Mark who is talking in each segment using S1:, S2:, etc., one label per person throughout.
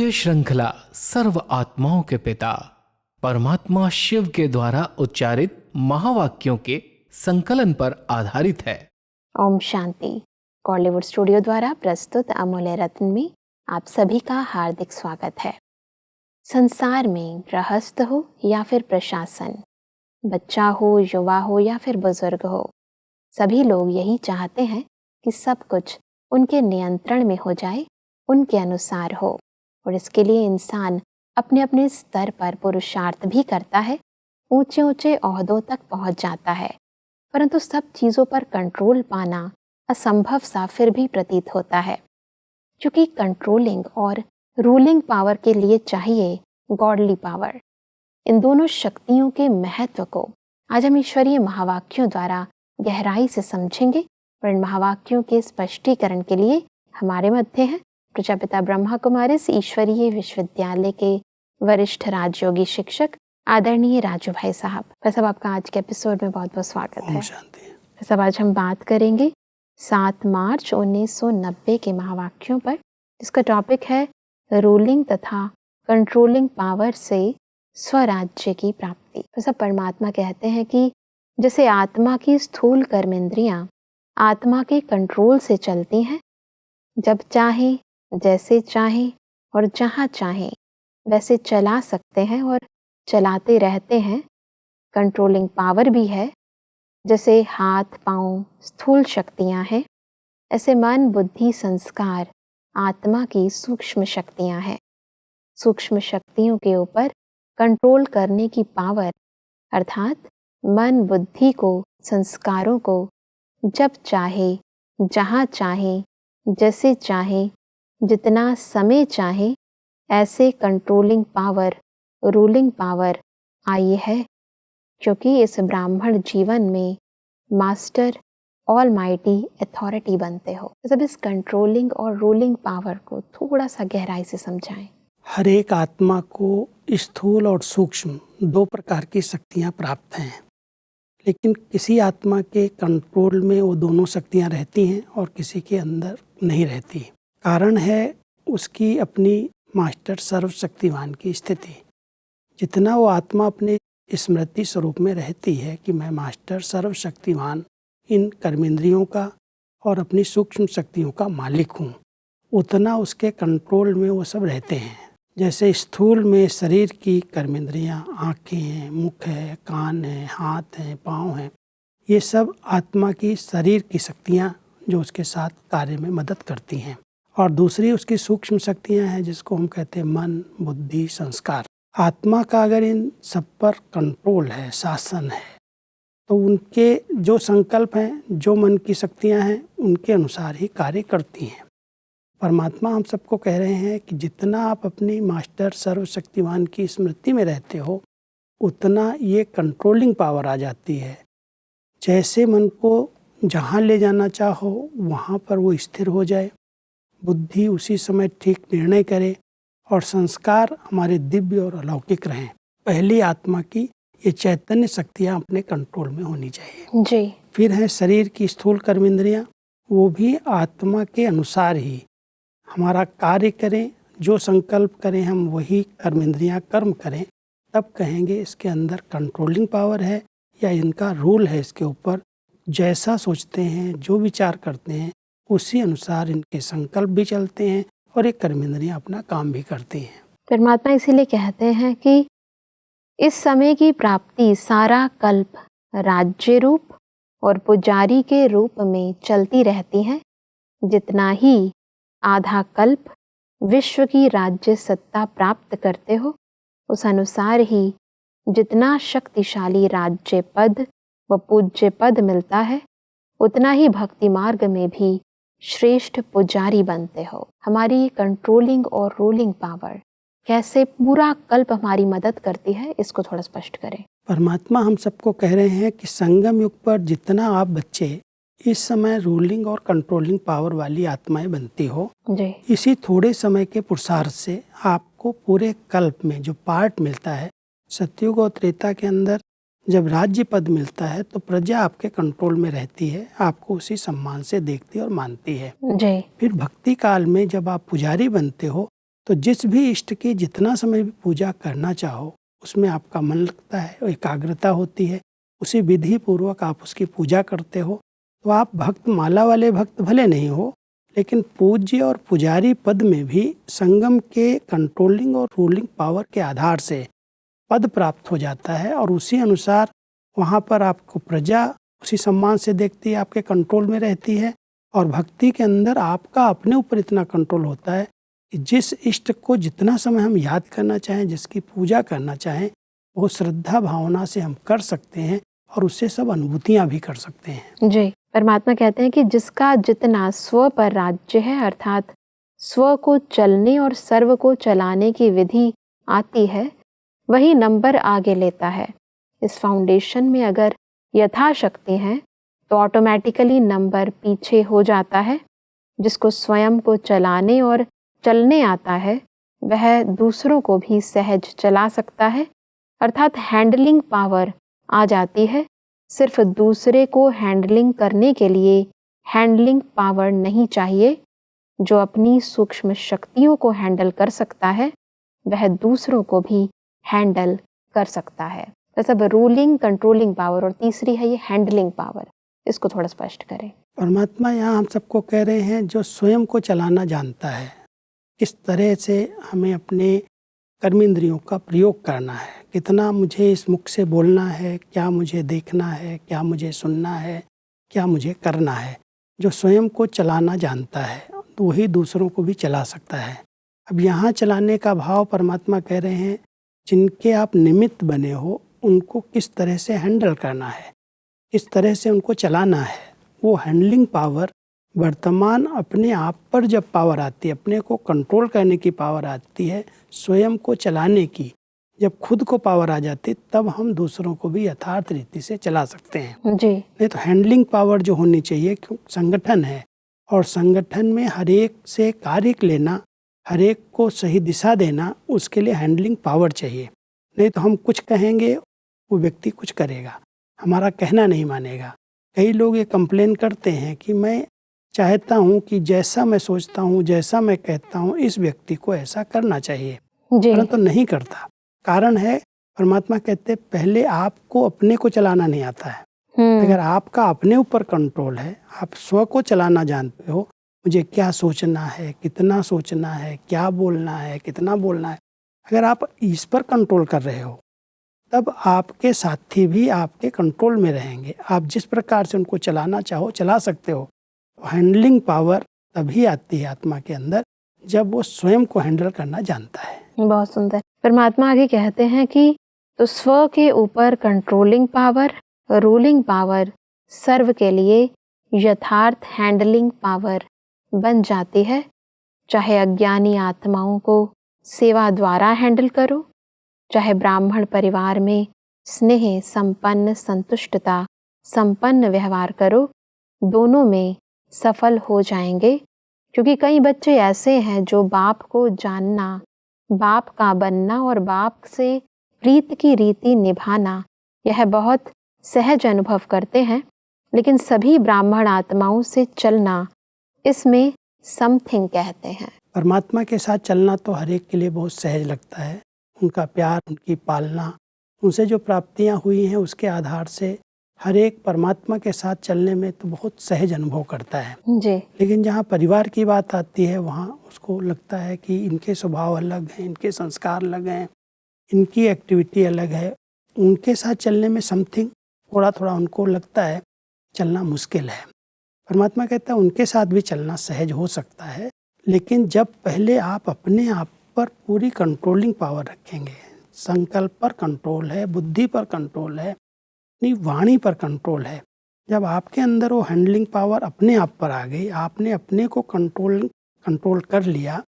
S1: ये श्रृंखला सर्व आत्माओं के पिता परमात्मा शिव के द्वारा उच्चारित महावाक्यों के संकलन पर आधारित है।
S2: ओम शांति। कॉलीवुड स्टूडियो द्वारा प्रस्तुत अमूल्य रत्न में आप सभी का हार्दिक स्वागत है। संसार में गृहस्थ हो या फिर प्रशासन, बच्चा हो, युवा हो या फिर बुजुर्ग हो, सभी लोग यही चाहते हैं कि सब कुछ उनके नियंत्रण में हो जाए, उनके अनुसार हो। और इसके लिए इंसान अपने अपने स्तर पर पुरुषार्थ भी करता है, ऊंचे ऊंचे ओहदों तक पहुंच जाता है, परंतु सब चीज़ों पर कंट्रोल पाना असंभव सा फिर भी प्रतीत होता है, क्योंकि कंट्रोलिंग और रूलिंग पावर के लिए चाहिए गॉडली पावर। इन दोनों शक्तियों के महत्व को आज हम ईश्वरीय महावाक्यों द्वारा गहराई से समझेंगे। और इन महावाक्यों के स्पष्टीकरण के लिए हमारे मध्य हैं प्रजापिता ब्रह्मा कुमारिस ईश्वरीय विश्वविद्यालय के वरिष्ठ राजयोगी शिक्षक आदरणीय राजू भाई साहब। भाई साहब, आपका आज के एपिसोड में बहुत बहुत स्वागत है। भाई साहब, आज हम बात करेंगे 7 मार्च 1990 के महावाक्यों पर, जिसका टॉपिक है रूलिंग तथा कंट्रोलिंग पावर से स्वराज्य की प्राप्ति। भाई साहब, परमात्मा कहते हैं कि जैसे आत्मा की स्थूल कर्मेंद्रियां आत्मा के कंट्रोल से चलती हैं, जब चाहे, जैसे चाहे और जहाँ चाहे वैसे चला सकते हैं और चलाते रहते हैं। कंट्रोलिंग पावर भी है, जैसे हाथ पांव स्थूल शक्तियाँ हैं, ऐसे मन बुद्धि संस्कार आत्मा की सूक्ष्म शक्तियाँ हैं। सूक्ष्म शक्तियों के ऊपर कंट्रोल करने की पावर अर्थात मन बुद्धि को, संस्कारों को जब चाहे, जहाँ चाहे, जैसे चाहे, जितना समय चाहे, ऐसे कंट्रोलिंग पावर, रूलिंग पावर आई है, क्योंकि इस ब्राह्मण जीवन में मास्टर ऑलमाइटी अथॉरिटी बनते हो। जब इस कंट्रोलिंग और रूलिंग पावर को थोड़ा सा गहराई से समझाएं।
S3: हर एक आत्मा को स्थूल और सूक्ष्म 2 प्रकार की शक्तियाँ प्राप्त हैं, लेकिन किसी आत्मा के कंट्रोल में वो दोनों शक्तियाँ रहती हैं और किसी के अंदर नहीं रहती। कारण है उसकी अपनी मास्टर सर्वशक्तिवान की स्थिति। जितना वो आत्मा अपने स्मृति स्वरूप में रहती है कि मैं मास्टर सर्वशक्तिवान इन कर्मेंद्रियों का और अपनी सूक्ष्म शक्तियों का मालिक हूँ, उतना उसके कंट्रोल में वो सब रहते हैं। जैसे स्थूल में शरीर की कर्मेंद्रियाँ, आँखें हैं, मुख है, कान है, हाथ हैं, पाँव हैं, ये सब आत्मा की शरीर की शक्तियाँ जो उसके साथ कार्य में मदद करती हैं। और दूसरी उसकी सूक्ष्म शक्तियाँ हैं, जिसको हम कहते हैं मन बुद्धि संस्कार। आत्मा का अगर इन सब पर कंट्रोल है, शासन है, तो उनके जो संकल्प हैं, जो मन की शक्तियाँ हैं, उनके अनुसार ही कार्य करती हैं। परमात्मा हम सबको कह रहे हैं कि जितना आप अपनी मास्टर सर्वशक्तिवान की स्मृति में रहते हो, उतना ये कंट्रोलिंग पावर आ जाती है। जैसे मन को जहाँ ले जाना चाहो वहाँ पर वो स्थिर हो जाए, बुद्धि उसी समय ठीक निर्णय करे और संस्कार हमारे दिव्य और अलौकिक रहें। पहली आत्मा की ये चैतन्य शक्तियाँ अपने कंट्रोल में होनी चाहिए
S2: जी।
S3: फिर है शरीर की स्थूल कर्मेंद्रियाँ, वो भी आत्मा के अनुसार ही हमारा कार्य करें, जो संकल्प करें हम वही कर्मेंद्रियाँ कर्म करें, तब कहेंगे इसके अंदर कंट्रोलिंग पावर है या इनका रूल है इसके ऊपर। जैसा सोचते हैं, जो विचार करते हैं, उसी अनुसार इनके संकल्प भी चलते हैं और ये कर्मेंद्रियाँ अपना काम भी करती हैं।
S2: परमात्मा इसीलिए कहते हैं कि इस समय की प्राप्ति सारा कल्प राज्य रूप और पुजारी के रूप में चलती रहती है। जितना ही आधा कल्प विश्व की राज्य सत्ता प्राप्त करते हो, उस अनुसार ही जितना शक्तिशाली राज्य पद व पूज्य पद मिलता है, उतना ही भक्ति मार्ग में भी श्रेष्ठ पुजारी बनते हो। हमारी कंट्रोलिंग और रूलिंग पावर कैसे पूरा कल्प हमारी मदद करती है, इसको थोड़ा स्पष्ट करें।
S3: परमात्मा हम सबको कह रहे हैं कि संगम युग पर जितना आप बच्चे इस समय रूलिंग और कंट्रोलिंग पावर वाली आत्माएं बनती हो
S2: जी।
S3: इसी थोड़े समय के पुरुषार्थ से आपको पूरे कल्प में जो पार्ट मिलता है, सतयुग और त्रेता के अंदर जब राज्य पद मिलता है तो प्रजा आपके कंट्रोल में रहती है, आपको उसी सम्मान से देखती और मानती है।
S2: जी।
S3: फिर भक्ति काल में जब आप पुजारी बनते हो तो जिस भी इष्ट की जितना समय भी पूजा करना चाहो उसमें आपका मन लगता है, एकाग्रता होती है, उसी विधि पूर्वक आप उसकी पूजा करते हो, तो आप भक्त माला वाले भक्त भले नहीं हो, लेकिन पूज्य और पुजारी पद में भी संगम के कंट्रोलिंग और रूलिंग पावर के आधार से पद प्राप्त हो जाता है। और उसी अनुसार वहाँ पर आपको प्रजा उसी सम्मान से देखती है, आपके कंट्रोल में रहती है। और भक्ति के अंदर आपका अपने ऊपर इतना कंट्रोल होता है कि जिस इष्ट को जितना समय हम याद करना चाहें, जिसकी पूजा करना चाहें, वो श्रद्धा भावना से हम कर सकते हैं और उससे सब अनुभूतियाँ भी कर सकते हैं।
S2: जी, परमात्मा कहते हैं कि जिसका जितना स्व पर राज्य है, अर्थात स्व को चलने और सर्व को चलाने की विधि आती है, वही नंबर आगे लेता है। इस फाउंडेशन में अगर यथाशक्ति है तो ऑटोमेटिकली नंबर पीछे हो जाता है। जिसको स्वयं को चलाने और चलने आता है वह दूसरों को भी सहज चला सकता है, अर्थात हैंडलिंग पावर आ जाती है। सिर्फ दूसरे को हैंडलिंग करने के लिए हैंडलिंग पावर नहीं चाहिए। जो अपनी सूक्ष्म शक्तियों को हैंडल कर सकता है वह दूसरों को भी हैंडल कर सकता है। तो सब रूलिंग, कंट्रोलिंग पावर और तीसरी है ये हैंडलिंग पावर। इसको थोड़ा स्पष्ट करें।
S3: परमात्मा यहाँ हम सबको कह रहे हैं जो स्वयं को चलाना जानता है, किस तरह से हमें अपने कर्मेंद्रियों का प्रयोग करना है, कितना मुझे इस मुख से बोलना है, क्या मुझे देखना है, क्या मुझे सुनना है, क्या मुझे करना है। जो स्वयं को चलाना जानता है तो वही दूसरों को भी चला सकता है। अब यहाँ चलाने का भाव परमात्मा कह रहे हैं, जिनके आप निमित्त बने हो उनको किस तरह से हैंडल करना है, किस तरह से उनको चलाना है। वो हैंडलिंग पावर वर्तमान अपने आप पर जब पावर आती है, अपने को कंट्रोल करने की पावर आती है, स्वयं को चलाने की जब खुद को पावर आ जाती है, तब हम दूसरों को भी यथार्थ रीति से चला सकते हैं।
S2: जी।
S3: नहीं तो हैंडलिंग पावर जो होनी चाहिए, क्योंकि संगठन है और संगठन में हर एक से कार्य लेना, हर एक को सही दिशा देना, उसके लिए हैंडलिंग पावर चाहिए। नहीं तो हम कुछ कहेंगे वो व्यक्ति कुछ करेगा, हमारा कहना नहीं मानेगा। कई लोग ये कंप्लेन करते हैं कि मैं चाहता हूँ कि जैसा मैं सोचता हूँ, जैसा मैं कहता हूँ, इस व्यक्ति को ऐसा करना चाहिए, परंतु नहीं करता। कारण है, परमात्मा कहते पहले आपको अपने को चलाना नहीं आता है। अगर आपका अपने ऊपर कंट्रोल है, आप स्व को चलाना जानते हो, मुझे क्या सोचना है, कितना सोचना है, क्या बोलना है, कितना बोलना है, अगर आप इस पर कंट्रोल कर रहे हो, तब आपके साथी भी आपके कंट्रोल में रहेंगे। आप जिस प्रकार से उनको चलाना चाहो चला सकते हो। तो हैंडलिंग पावर तभी आती है आत्मा के अंदर जब वो स्वयं को हैंडल करना जानता है।
S2: बहुत सुंदर। परमात्मा आगे कहते हैं कि तो स्व के ऊपर कंट्रोलिंग पावर, रूलिंग पावर सर्व के लिए यथार्थ हैंडलिंग पावर बन जाती है। चाहे अज्ञानी आत्माओं को सेवा द्वारा हैंडल करो, चाहे ब्राह्मण परिवार में स्नेह संपन्न, संतुष्टता संपन्न व्यवहार करो, दोनों में सफल हो जाएंगे। क्योंकि कई बच्चे ऐसे हैं जो बाप को जानना, बाप का बनना और बाप से प्रीत की रीति निभाना यह बहुत सहज अनुभव करते हैं, लेकिन सभी ब्राह्मण आत्माओं से चलना, इसमें समथिंग कहते हैं।
S3: परमात्मा के साथ चलना तो हर एक के लिए बहुत सहज लगता है। उनका प्यार, उनकी पालना, उनसे जो प्राप्तियां हुई हैं उसके आधार से हर एक परमात्मा के साथ चलने में तो बहुत सहज अनुभव करता है
S2: जी।
S3: लेकिन जहाँ परिवार की बात आती है वहाँ उसको लगता है कि इनके स्वभाव अलग हैं, इनके संस्कार अलग हैं, इनकी एक्टिविटी अलग है, उनके साथ चलने में समथिंग थोड़ा थोड़ा उनको लगता है चलना मुश्किल है। परमात्मा कहता है उनके साथ भी चलना सहज हो सकता है, लेकिन जब पहले आप अपने आप पर पूरी कंट्रोलिंग पावर रखेंगे, संकल्प पर कंट्रोल है, बुद्धि पर कंट्रोल है, अपनी वाणी पर कंट्रोल है, जब आपके अंदर वो हैंडलिंग पावर अपने आप पर आ गई, आपने अपने को कंट्रोल कर लिया,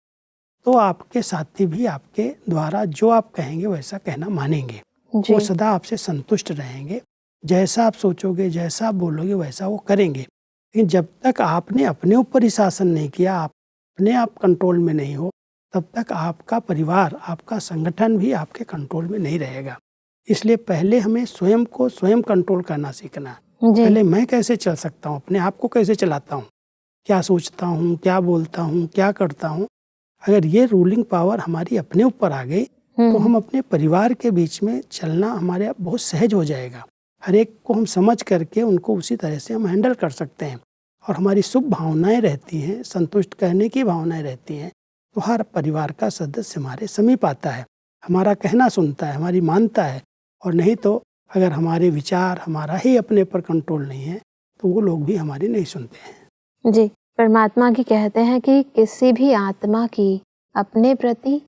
S3: तो आपके साथी भी आपके द्वारा जो आप कहेंगे वैसा कहना मानेंगे। वो सदा आपसे संतुष्ट रहेंगे, जैसा आप सोचोगे, जैसा आप बोलोगे वैसा वो करेंगे। लेकिन जब तक आपने अपने ऊपर ही शासन नहीं किया, आप अपने आप कंट्रोल में नहीं हो, तब तक आपका परिवार, आपका संगठन भी आपके कंट्रोल में नहीं रहेगा। इसलिए पहले हमें स्वयं को स्वयं कंट्रोल करना सीखना है। पहले मैं कैसे चल सकता हूँ, अपने आप को कैसे चलाता हूँ, क्या सोचता हूँ, क्या बोलता हूँ, क्या करता हूँ, अगर ये रूलिंग पावर हमारी अपने ऊपर आ गई तो हम अपने परिवार के बीच में चलना हमारे बहुत सहज हो जाएगा। हर एक को हम समझ करके उनको उसी तरह से हम हैंडल कर सकते हैं और हमारी शुभ भावनाएं रहती हैं, संतुष्ट करने की भावनाएं रहती हैं, तो हर परिवार का सदस्य हमारे समीप आता है, हमारा कहना सुनता है, हमारी मानता है। और नहीं तो अगर हमारे विचार हमारा ही अपने पर कंट्रोल नहीं है तो वो लोग भी हमारी नहीं सुनते हैं।
S2: जी, परमात्मा की कहते हैं कि किसी भी आत्मा की अपने प्रति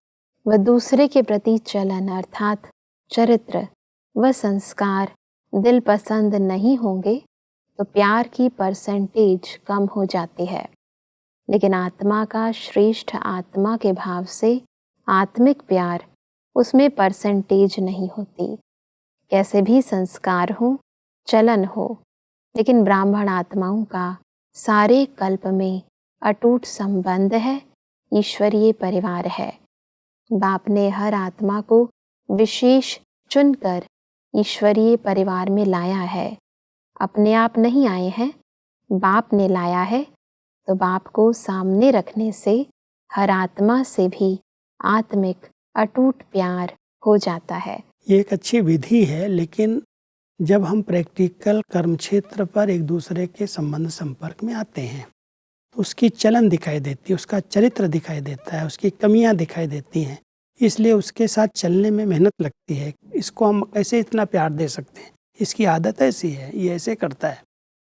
S2: व दूसरे के प्रति चलन अर्थात चरित्र व संस्कार दिल पसंद नहीं होंगे तो प्यार की परसेंटेज कम हो जाती है। लेकिन आत्मा का श्रेष्ठ आत्मा के भाव से आत्मिक प्यार, उसमें परसेंटेज नहीं होती। कैसे भी संस्कार हो, चलन हो, लेकिन ब्राह्मण आत्माओं का सारे कल्प में अटूट संबंध है, ईश्वरीय परिवार है। बाप ने हर आत्मा को विशेष चुनकर ईश्वरीय परिवार में लाया है। अपने आप नहीं आए हैं, बाप ने लाया है। तो बाप को सामने रखने से हर आत्मा से भी आत्मिक अटूट प्यार हो जाता है।
S3: ये एक अच्छी विधि है, लेकिन जब हम प्रैक्टिकल कर्म क्षेत्र पर एक दूसरे के संबंध संपर्क में आते हैं तो उसकी चलन दिखाई देती है, उसका चरित्र दिखाई देता है, उसकी कमियां दिखाई देती हैं। इसलिए उसके साथ चलने में मेहनत लगती है। इसको हम कैसे इतना प्यार दे सकते हैं, इसकी आदत ऐसी है, ये ऐसे करता है।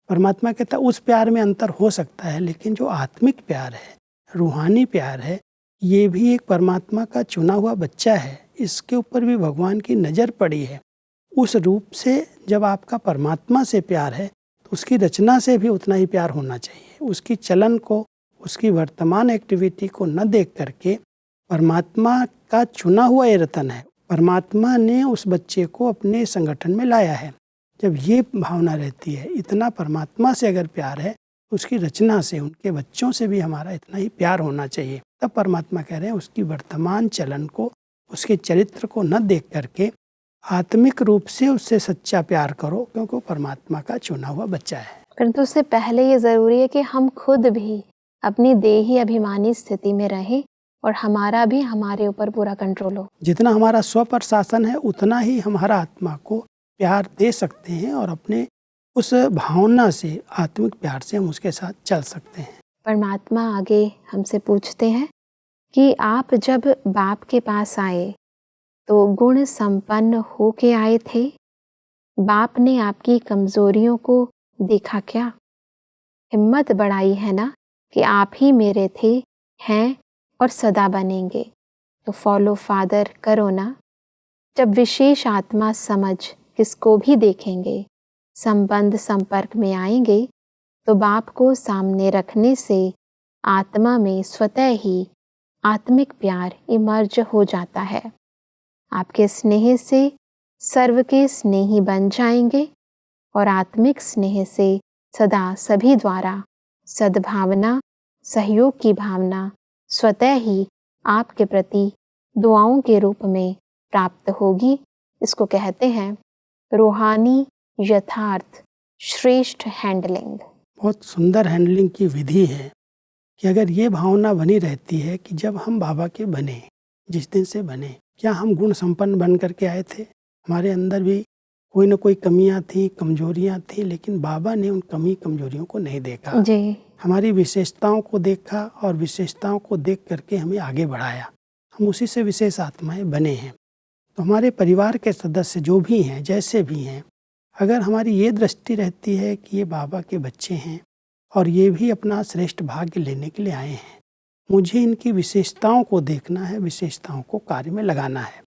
S3: परमात्मा कहता है उस प्यार में अंतर हो सकता है, लेकिन जो आत्मिक प्यार है, रूहानी प्यार है, ये भी एक परमात्मा का चुना हुआ बच्चा है। इसके ऊपर भी भगवान की नज़र पड़ी है। उस रूप से जब आपका परमात्मा से प्यार है तो उसकी रचना से भी उतना ही प्यार होना चाहिए। उसकी चलन को, उसकी वर्तमान एक्टिविटी को न देख करके, परमात्मा का चुना हुआ ये रतन है, परमात्मा ने उस बच्चे को अपने संगठन में लाया है। जब ये भावना रहती है, इतना परमात्मा से अगर प्यार है, उसकी रचना से, उनके बच्चों से भी हमारा इतना ही प्यार होना चाहिए। तब परमात्मा कह रहे हैं उसकी वर्तमान चलन को, उसके चरित्र को न देख करके आत्मिक रूप से उससे सच्चा प्यार करो, क्योंकि वो परमात्मा का चुना हुआ बच्चा है।
S2: परंतु उससे पहले ये ज़रूरी है कि हम खुद भी अपनी देही अभिमानी स्थिति में रहें और हमारा भी हमारे ऊपर पूरा कंट्रोल हो।
S3: जितना हमारा स्व पर शासन है उतना ही हमारा आत्मा को प्यार दे सकते हैं और अपने उस भावना से, आत्मिक प्यार से हम उसके साथ चल सकते हैं।
S2: परमात्मा आगे हमसे पूछते हैं कि आप जब बाप के पास आए तो गुण संपन्न हो के आए थे? बाप ने आपकी कमजोरियों को देखा क्या? हिम्मत बढ़ाई है ना कि आप ही मेरे थे, हैं और सदा बनेंगे। तो फॉलो फादर करो ना। जब विशेष आत्मा समझ किसको भी देखेंगे, संबंध संपर्क में आएंगे, तो बाप को सामने रखने से आत्मा में स्वतः ही आत्मिक प्यार इमर्ज हो जाता है। आपके स्नेह से सर्व के स्नेही बन जाएंगे और आत्मिक स्नेह से सदा सभी द्वारा सद्भावना, सहयोग की भावना स्वतः ही आपके प्रति दुआओं के रूप में प्राप्त होगी। इसको कहते हैं रूहानी यथार्थ श्रेष्ठ हैंडलिंग।
S3: बहुत सुंदर हैंडलिंग की विधि है कि अगर ये भावना बनी रहती है कि जब हम बाबा के बने, जिस दिन से बने, क्या हम गुण संपन्न बन करके आए थे? हमारे अंदर भी कोई ना कोई कमियां थी, कमजोरियां थी, लेकिन बाबा ने उन कमी कमजोरियों को नहीं देखा
S2: जी।
S3: हमारी विशेषताओं को देखा और विशेषताओं को देख करके हमें आगे बढ़ाया। हम उसी से विशेष आत्माएं बने हैं। तो हमारे परिवार के सदस्य जो भी हैं, जैसे भी हैं, अगर हमारी ये दृष्टि रहती है कि ये बाबा के बच्चे हैं और ये भी अपना श्रेष्ठ भाग्य लेने के लिए आए हैं, मुझे इनकी विशेषताओं को देखना है, विशेषताओं को कार्य में लगाना है।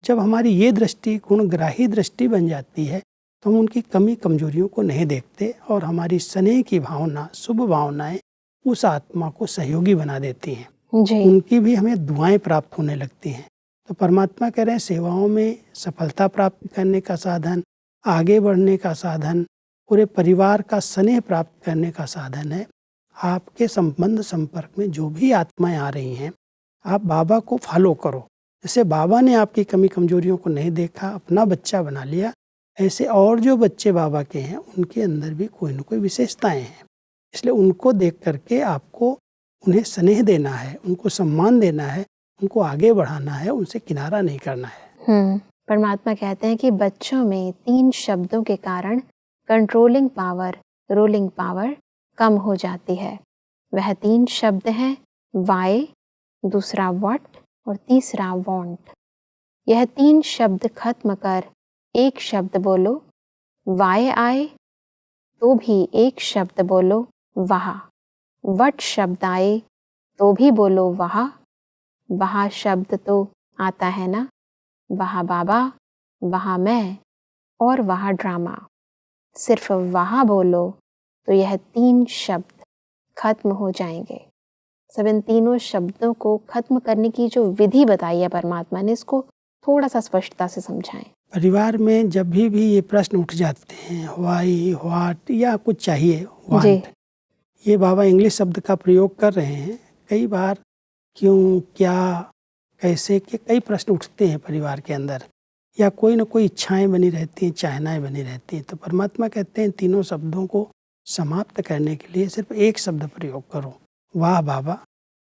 S3: जब हमारी ये दृष्टि गुणग्राही दृष्टि बन जाती है तो हम उनकी कमी कमजोरियों को नहीं देखते और हमारी स्नेह की भावना, शुभ भावनाएं उस आत्मा को सहयोगी बना देती हैं।
S2: जी।
S3: उनकी भी हमें दुआएं प्राप्त होने लगती हैं। तो परमात्मा कह रहे हैं सेवाओं में सफलता प्राप्त करने का साधन, आगे बढ़ने का साधन, पूरे परिवार का स्नेह प्राप्त करने का साधन है। आपके संबंध संपर्क में जो भी आत्माएं आ रही हैं, आप बाबा को फॉलो करो। जैसे बाबा ने आपकी कमी कमजोरियों को नहीं देखा, अपना बच्चा बना लिया, ऐसे और जो बच्चे बाबा के हैं उनके अंदर भी कोई न कोई विशेषताएं हैं। इसलिए उनको देख करके आपको उन्हें स्नेह देना है, उनको सम्मान देना है, उनको आगे बढ़ाना है, उनसे किनारा नहीं करना है।
S2: परमात्मा कहते हैं कि बच्चों में 3 शब्दों के कारण कंट्रोलिंग पावर, रूलिंग पावर कम हो जाती है। वह 3 शब्द हैं वाई, दूसरा व्हाट और तीसरा वांट। यह 3 शब्द खत्म कर एक शब्द बोलो, वाई आए तो भी एक शब्द बोलो वाह, वट शब्द आए तो भी बोलो वाह, वाह शब्द तो आता है ना, वाह बाबा, वाह मैं और वाह ड्रामा। सिर्फ वाह बोलो तो यह 3 शब्द खत्म हो जाएंगे। सब इन तीनों शब्दों को खत्म करने की जो विधि बताई है परमात्मा ने, इसको थोड़ा सा स्पष्टता से समझाएं।
S3: परिवार में जब भी ये प्रश्न उठ जाते हैं, वाई, व्हाट या कुछ चाहिए, वांट, ये बाबा इंग्लिश शब्द का प्रयोग कर रहे हैं। कई बार क्यों, क्या, कैसे के कई प्रश्न उठते हैं परिवार के अंदर, या कोई ना कोई इच्छाएं बनी रहती हैं, चाहनाएं बनी रहती हैं। तो परमात्मा कहते हैं तीनों शब्दों को समाप्त करने के लिए सिर्फ एक शब्द प्रयोग करो, वाह बाबा,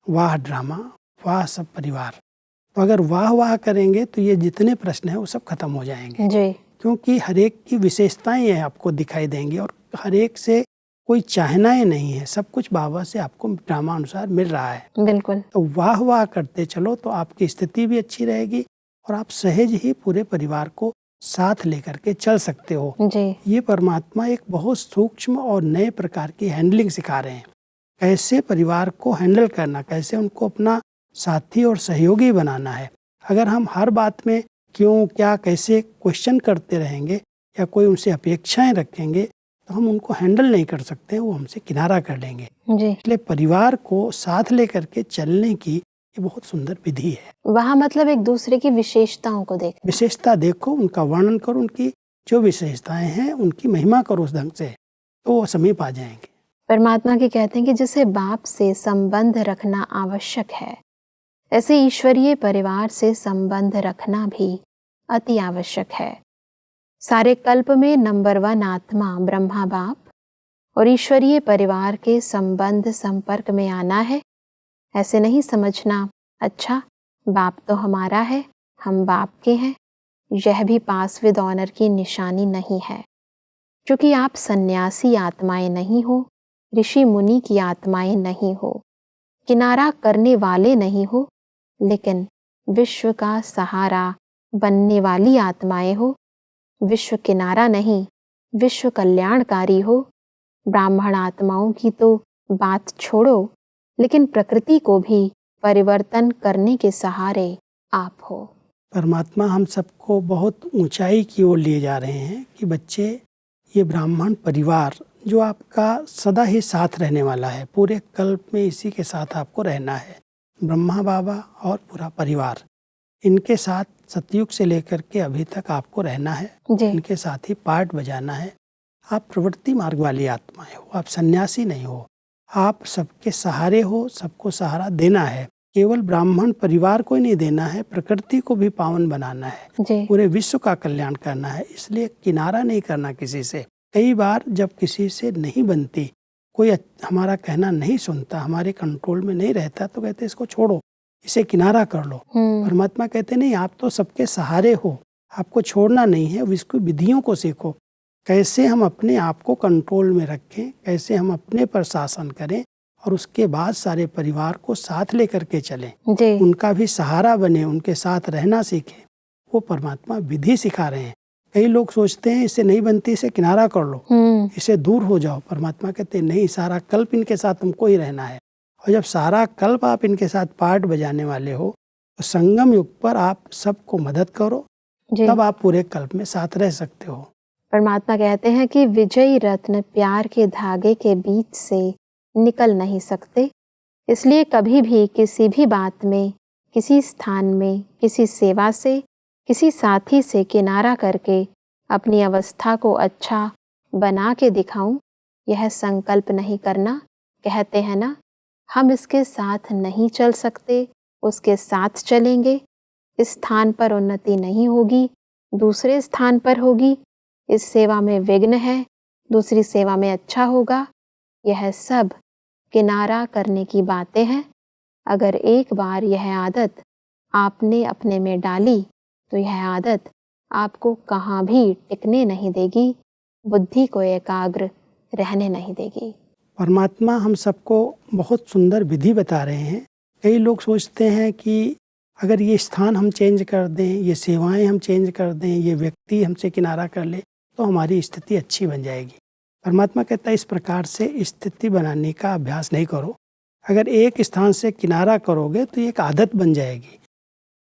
S3: वाह ड्रामा, वाह सब परिवार। तो अगर वाह वाह करेंगे तो ये जितने प्रश्न हैं वो सब खत्म हो जाएंगे
S2: जी।
S3: क्योंकि हर एक की विशेषताएं ये आपको दिखाई देंगी और हर एक से कोई चाहनाएं नहीं है, सब कुछ बाबा से आपको ड्रामानुसार मिल रहा है।
S2: बिल्कुल।
S3: तो वाह वाह करते चलो तो आपकी स्थिति भी अच्छी रहेगी और आप सहज ही पूरे परिवार को साथ लेकर के चल सकते हो।
S2: जी।
S3: ये परमात्मा एक बहुत सूक्ष्म और नए प्रकार की हैंडलिंग सिखा रहे हैं, कैसे परिवार को हैंडल करना, कैसे उनको अपना साथी और सहयोगी बनाना है। अगर हम हर बात में क्यों, क्या, कैसे क्वेश्चन करते रहेंगे या कोई उनसे अपेक्षाएं रखेंगे तो हम उनको हैंडल नहीं कर सकते, वो हमसे किनारा कर लेंगे।
S2: जी।
S3: इसलिए परिवार को साथ लेकर के चलने की ये बहुत सुंदर विधि है।
S2: वहाँ मतलब एक दूसरे की विशेषताओं को देखना।
S3: विशेषता देखो, उनका वर्णन करो, उनकी जो विशेषताएं हैं उनकी महिमा करो उस ढंग से, तो वो समीप आ जाएंगे।
S2: परमात्मा के कहते हैं कि जैसे बाप से संबंध रखना आवश्यक है, ऐसे ईश्वरीय परिवार से संबंध रखना भी अति आवश्यक है। सारे कल्प में नंबर 1 आत्मा ब्रह्मा बाप और ईश्वरीय परिवार के संबंध संपर्क में आना है। ऐसे नहीं समझना अच्छा बाप तो हमारा है, हम बाप के हैं, यह भी पास विद ऑनर की निशानी नहीं है। क्योंकि आप सन्यासी आत्माएं नहीं हो, ऋषि मुनि की आत्माएं नहीं हो, किनारा करने वाले नहीं हो, लेकिन विश्व का सहारा बनने वाली आत्माएं हो। विश्व किनारा नहीं, विश्व कल्याणकारी हो। ब्राह्मण आत्माओं की तो बात छोड़ो, लेकिन प्रकृति को भी परिवर्तन करने के सहारे आप हो।
S3: परमात्मा हम सबको बहुत ऊंचाई की ओर लिए जा रहे हैं कि बच्चे, ये ब्राह्मण परिवार जो आपका सदा ही साथ रहने वाला है, पूरे कल्प में इसी के साथ आपको रहना है। ब्रह्मा बाबा और पूरा परिवार, इनके साथ सतयुग से लेकर के अभी तक आपको रहना है, इनके साथ ही पार्ट बजाना है। आप प्रवृत्ति मार्ग वाली आत्माएं हो, आप सन्यासी नहीं हो, आप सबके सहारे हो, सबको सहारा देना है। केवल ब्राह्मण परिवार को ही नहीं देना है, प्रकृति को भी पावन बनाना है, पूरे विश्व का कल्याण करना है। इसलिए किनारा नहीं करना किसी से। कई बार जब किसी से नहीं बनती, कोई हमारा कहना नहीं सुनता, हमारे कंट्रोल में नहीं रहता, तो कहते इसको छोड़ो, इसे किनारा कर लो। परमात्मा कहते नहीं, आप तो सबके सहारे हो, आपको छोड़ना नहीं है। इसको विधियों को सीखो, कैसे हम अपने आप को कंट्रोल में रखें, कैसे हम अपने पर शासन करें और उसके बाद सारे परिवार को साथ लेकर के चलें, उनका भी सहारा बने, उनके साथ रहना सीखें। वो परमात्मा विधि सिखा रहे हैं। कई लोग सोचते हैं इससे नहीं बनती, इसे किनारा कर लो, इसे दूर हो जाओ। परमात्मा कहते हैं नहीं, सारा कल्प इनके साथ तुमको ही रहना है। और जब सारा कल्प आप इनके साथ पार्ट बजाने वाले हो, तो संगम युग पर आप सबको मदद करो, तब आप पूरे कल्प में साथ रह सकते हो।
S2: परमात्मा कहते हैं कि विजयी रत्न प्यार के धागे के बीच से निकल नहीं सकते। इसलिए कभी भी किसी भी बात में, किसी स्थान में, किसी सेवा से, किसी साथी से किनारा करके अपनी अवस्था को अच्छा बना के दिखाऊं, यह संकल्प नहीं करना। कहते हैं ना, हम इसके साथ नहीं चल सकते, उसके साथ चलेंगे, इस स्थान पर उन्नति नहीं होगी, दूसरे स्थान पर होगी, इस सेवा में विघ्न है, दूसरी सेवा में अच्छा होगा। यह सब किनारा करने की बातें हैं। अगर एक बार यह आदत आपने अपने में डाली तो यह आदत आपको कहाँ भी टिकने नहीं देगी, बुद्धि को एकाग्र रहने नहीं देगी।
S3: परमात्मा हम सबको बहुत सुंदर विधि बता रहे हैं। कई लोग सोचते हैं कि अगर ये स्थान हम चेंज कर दें, ये सेवाएं हम चेंज कर दें, ये व्यक्ति हमसे किनारा कर ले तो हमारी स्थिति अच्छी बन जाएगी। परमात्मा कहता है इस प्रकार से स्थिति बनाने का अभ्यास नहीं करो। अगर एक स्थान से किनारा करोगे तो एक आदत बन जाएगी।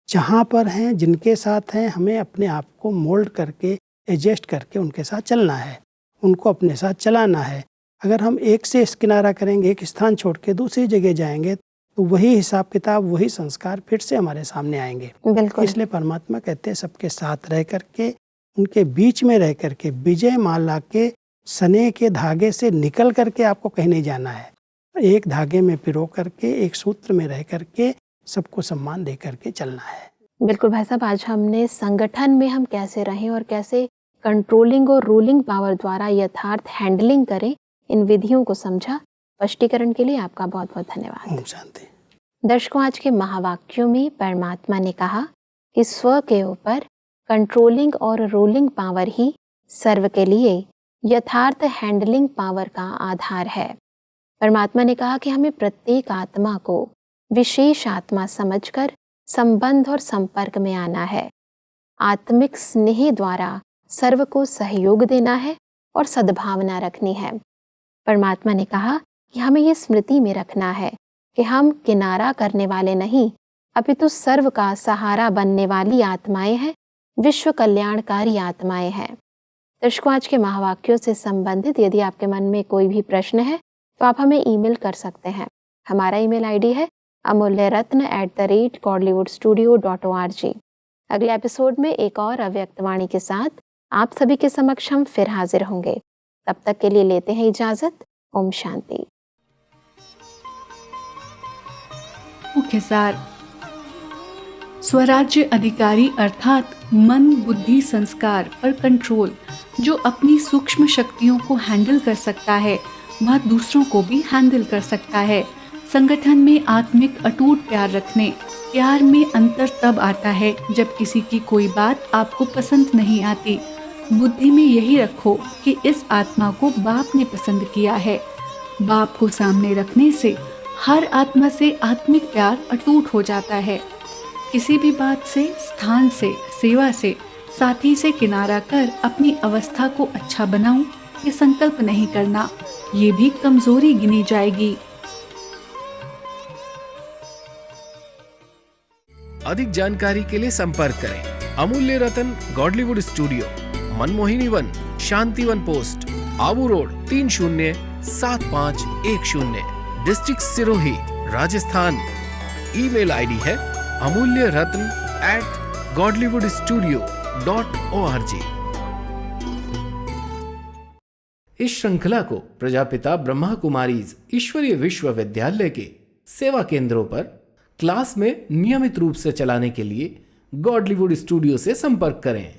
S3: जहाँ पर हैं, जिनके साथ हैं, हमें अपने आप को मोल्ड करके, एडजस्ट करके उनके साथ चलना है, उनको अपने साथ चलाना है। अगर हम एक से किनारा करेंगे, एक स्थान छोड़ के दूसरी जगह जाएंगे तो वही हिसाब किताब, वही संस्कार फिर से हमारे सामने आएंगे।
S2: बिल्कुल।
S3: इसलिए परमात्मा कहते हैं सबके साथ रह करके, उनके बीच में रह करके, विजय माला के सने के धागे से निकल करके आपको कहीं नहीं जाना है। एक धागे में पिरो करके, एक सूत्र में रह करके सबको सम्मान दे करके चलना है।
S2: बिल्कुल भाई साहब, आज हमने संगठन में हम कैसे रहें और कैसे कंट्रोलिंग और रूलिंग पावर द्वारा यथार्थ हैंडलिंग करें, इन विधियों को समझा। स्पष्टीकरण के लिए आपका बहुत बहुत धन्यवाद।
S3: ओम शांति।
S2: दर्शकों, आज के महावाक्यों में परमात्मा ने कहा कि स्व के ऊपर कंट्रोलिंग और रूलिंग पावर ही सर्व के लिए यथार्थ हैंडलिंग पावर का आधार है। परमात्मा ने कहा कि हमें प्रत्येक आत्मा को विशेष आत्मा समझकर संबंध और संपर्क में आना है। आत्मिक स्नेह द्वारा सर्व को सहयोग देना है और सद्भावना रखनी है। परमात्मा ने कहा कि हमें ये स्मृति में रखना है कि हम किनारा करने वाले नहीं, अपितु सर्व का सहारा बनने वाली आत्माएं हैं, विश्व कल्याणकारी आत्माएं हैं। दर्शकों, आज के महावाक्यों से संबंधित यदि आपके मन में कोई भी प्रश्न है तो आप हमें ईमेल कर सकते हैं। हमारा ईमेल आईडी है amulyaratna@godlywoodstudio.org। अगले एपिसोड में एक और अव्यक्त वाणी के साथ आप सभी के समक्ष हम फिर हाजिर होंगे। तब तक के लिए लेते हैं इजाजत। ओम शांति।
S4: मुख्य सार। स्वराज्य अधिकारी अर्थात मन, बुद्धि, संस्कार पर कंट्रोल जो अपनी सूक्ष्म शक्तियों को हैंडल कर सकता है, वह दूसरों को भी हैंडल कर सकता है। संगठन में आत्मिक अटूट प्यार रखने। प्यार में अंतर तब आता है जब किसी की कोई बात आपको पसंद नहीं आती। बुद्धि में यही रखो कि इस आत्मा को बाप ने पसंद किया है। बाप को सामने रखने से हर आत्मा से आत्मिक प्यार अटूट हो जाता है। किसी भी बात से, स्थान से, सेवा से, साथी से किनारा कर अपनी अवस्था को अच्छा बनाऊं, ये संकल्प नहीं करना, ये भी कमजोरी गिनी जाएगी।
S1: अधिक जानकारी के लिए संपर्क करें Amulya Ratan, Godlywood studio, Manmohini Van, Shanti Van post, Abu road, 307510, district Sirohi, Rajasthan. Email ID है amulyaratn@godlywoodstudio.org। इस श्रृंखला को प्रजापिता ब्रह्मा कुमारीज ईश्वरीय विश्वविद्यालय के सेवा केंद्रों पर क्लास में नियमित रूप से चलाने के लिए गॉडलीवुड स्टूडियो से संपर्क करें।